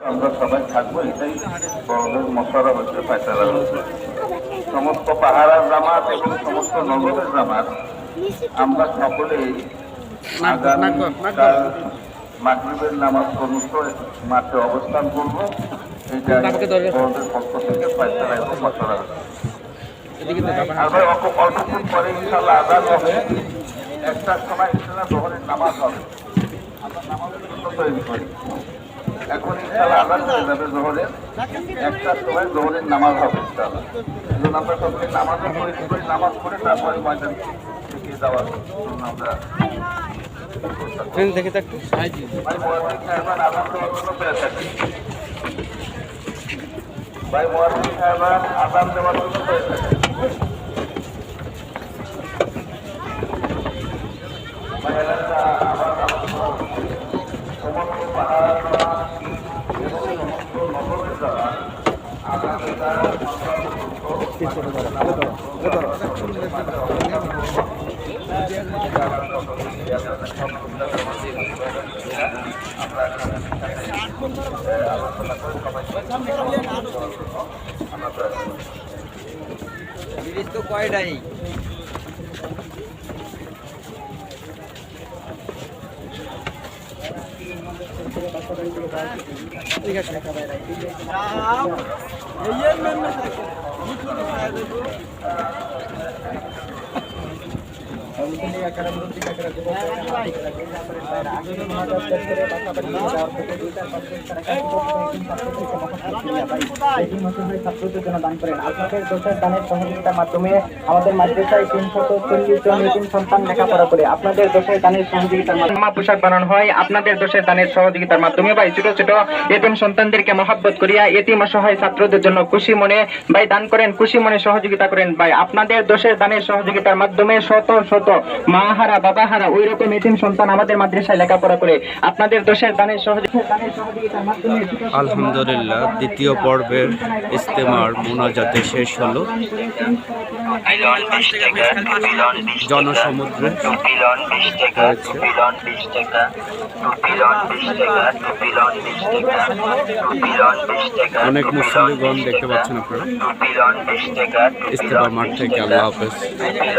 আমরা সবাই থাকবো, এটাই বড়দের মশারা হচ্ছে ফায়সালা হচ্ছে। সমস্ত পাহাড়ার জামাত এবং সমস্ত নগরের জামাত আমরা সকলেই আগামীকাল মাগরিবের নামাজ অনুষ্ঠিত মাঠে অবস্থান করব। এটা বড়দের পক্ষ থেকে ফায়সালা এবং মশারা হচ্ছে। আর অল্পক্ষণ পরে ইনশাল্লাহ আজান হবে, একটার সময় ইনশাল্লাহ জোহরের নামাজ হবে। আমরা নামাজের জন্য তৈরি করি। এখন ইনশাল্লাহ আজান হয়ে যাবে জোহরের, একটার সময় জোহরের নামাজ হবে ইনশাল্লাহ। এই জন্য আমরা সকলে নামাজও তৈরি করি, নামাজ পড়ে তারপরে ময়দান থেকে যাওয়ার জন্য আমরা দেখে থাকতো ভাই মুয়াজ্জিন সাহেবান আযান দেওয়ার জন্য পেয়ে থাকে। মহিলারা আবার সমস্ত পাহাড় এবং সমস্ত নগরের দ্বারা তো কয়টাই ঠিক আছে ছাত্রদের জন্য দান করেন। আপনাদের দোষের দানের সহযোগিতার মাধ্যমে আমাদের মাদ্রাসায় 340 জন এতিম সন্তান লেখাপড়া করে। আপনাদের দোষের দানের সহযোগিতার মাধ্যমে পোশাক বানানো হয়। আপনাদের দোষের দানের সহযোগিতার মাধ্যমে ভাই ছোট ছোট এতিম সন্তানদেরকে মহব্বত করিয়া এতিম অসহায় ছাত্রদের জন্য খুশি মনে ভাই দান করেন, খুশি মনে সহযোগিতা করেন। ভাই আপনাদের দোষের দানের সহযোগিতার মাধ্যমে শত শত মা হারা বাবা হারা ওই রকম এতিম সন্তান আমাদের মাদ্রাসায় লেখাপড়া করে। আপনাদের দোষের দানের সহযোগিতার মাধ্যমে আলহামদুলিল্লাহ দ্বিতীয় পর্বের ইস্তেমার মোনাজাতে শেষ হলো। জনসমুদ্রে অনেক মুসল্লিগণ দেখতে পাচ্ছেন আপনারা ইস্তেমার মাঠ থেকে। আল্লাহ হাফেজ।